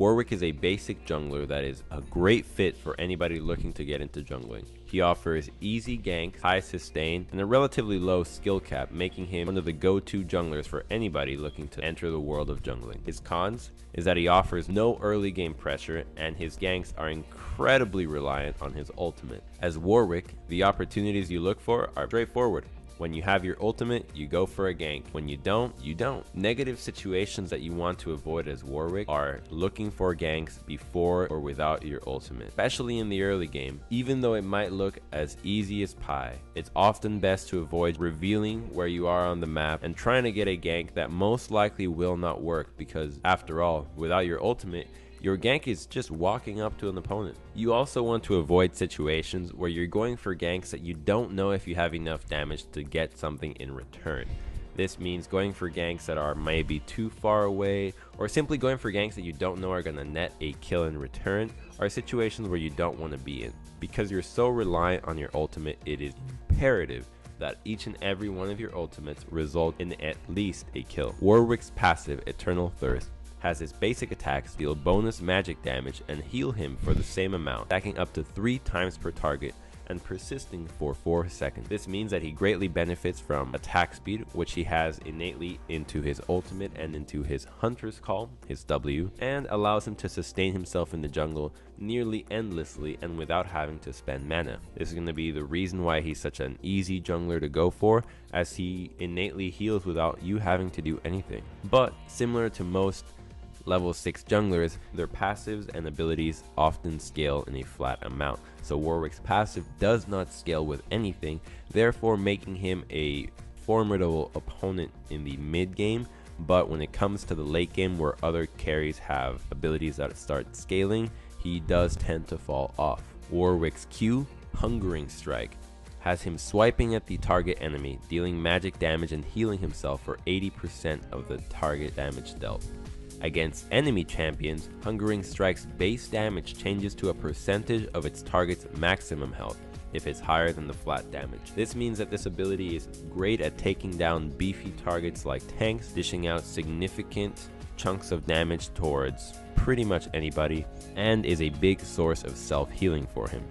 Warwick is a basic jungler that is a great fit for anybody looking to get into jungling. He offers easy ganks, high sustain, and a relatively low skill cap, making him one of the go-to junglers for anybody looking to enter the world of jungling. His cons is that he offers no early game pressure, and his ganks are incredibly reliant on his ultimate. As Warwick, the opportunities you look for are straightforward. When you have your ultimate, you go for a gank. When you don't, you don't. Negative situations that you want to avoid as Warwick are looking for ganks before or without your ultimate, especially in the early game. Even though it might look as easy as pie, it's often best to avoid revealing where you are on the map and trying to get a gank that most likely will not work, because after all, without your ultimate, your gank is just walking up to an opponent. You also want to avoid situations where you're going for ganks that you don't know if you have enough damage to get something in return. This means going for ganks that are maybe too far away, or simply going for ganks that you don't know are going to net a kill in return, are situations where you don't want to be in. Because you're so reliant on your ultimate, it is imperative that each and every one of your ultimates result in at least a kill. Warwick's passive, Eternal Thirst, has his basic attacks deal bonus magic damage and heal him for the same amount, stacking up to 3 times per target and persisting for 4 seconds. This means that he greatly benefits from attack speed, which he has innately into his ultimate and into his Hunter's Call, his W, and allows him to sustain himself in the jungle nearly endlessly and without having to spend mana. This is going to be the reason why he's such an easy jungler to go for, as he innately heals without you having to do anything. But similar to most level 6 junglers, their passives and abilities often scale in a flat amount. So Warwick's passive does not scale with anything, therefore making him a formidable opponent in the mid game. But when it comes to the late game, where other carries have abilities that start scaling, he does tend to fall off. Warwick's Q, Hungering Strike, has him swiping at the target enemy, dealing magic damage and healing himself for 80% of the target damage dealt. Against enemy champions, Hungering Strike's base damage changes to a percentage of its target's maximum health if it's higher than the flat damage. This means that this ability is great at taking down beefy targets like tanks, dishing out significant chunks of damage towards pretty much anybody, and is a big source of self-healing for him.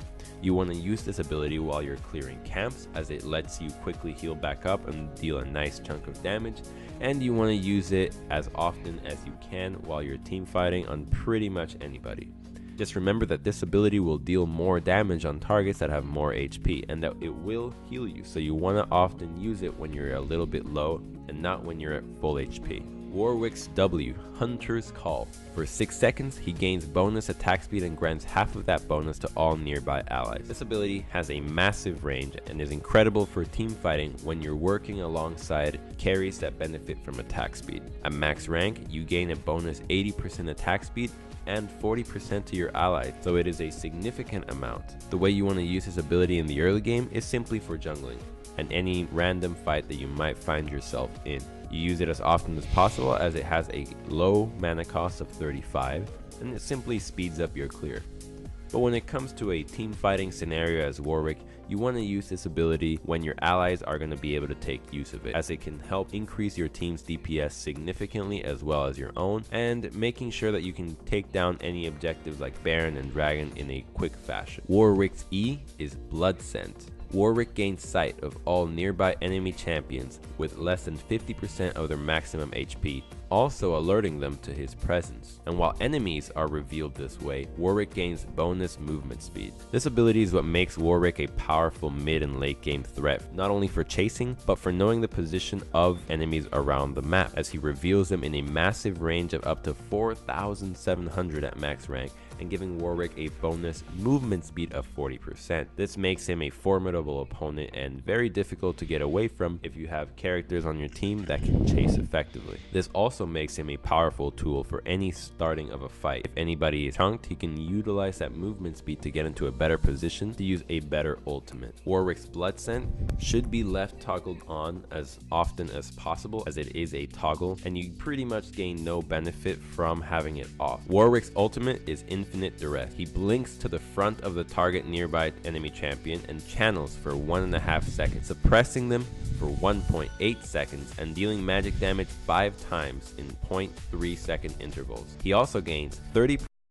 You want to use this ability while you're clearing camps, as it lets you quickly heal back up and deal a nice chunk of damage, and you want to use it as often as you can while you're team fighting on pretty much anybody. Just remember that this ability will deal more damage on targets that have more HP, and that it will heal you, so you want to often use it when you're a little bit low and not when you're at full HP. Warwick's W, Hunter's Call. For 6 seconds, he gains bonus attack speed and grants half of that bonus to all nearby allies. This ability has a massive range and is incredible for team fighting when you're working alongside carries that benefit from attack speed. At max rank, you gain a bonus 80% attack speed and 40% to your allies, so it is a significant amount. The way you want to use this ability in the early game is simply for jungling and any random fight that you might find yourself in. You use it as often as possible, as it has a low mana cost of 35 and it simply speeds up your clear. But when it comes to a team fighting scenario as Warwick, you want to use this ability when your allies are going to be able to take use of it, as it can help increase your team's DPS significantly as well as your own, and making sure that you can take down any objectives like Baron and Dragon in a quick fashion. Warwick's E is Blood Scent. Warwick gains sight of all nearby enemy champions with less than 50% of their maximum HP, also alerting them to his presence. And while enemies are revealed this way, Warwick gains bonus movement speed. This ability is what makes Warwick a powerful mid and late game threat, not only for chasing, but for knowing the position of enemies around the map, as he reveals them in a massive range of up to 4,700 at max rank, and giving Warwick a bonus movement speed of 40%. This makes him a formidable opponent and very difficult to get away from if you have characters on your team that can chase effectively. This also makes him a powerful tool for any starting of a fight. If anybody is chunked, he can utilize that movement speed to get into a better position to use a better ultimate. Warwick's Blood Scent should be left toggled on as often as possible, as it is a toggle and you pretty much gain no benefit from having it off. Warwick's ultimate is Infinite Duress. He blinks to the front of the target nearby enemy champion and channels for 1.5 seconds, suppressing them for 1.8 seconds and dealing magic damage 5 times in 0.3 second intervals. He also gains 30%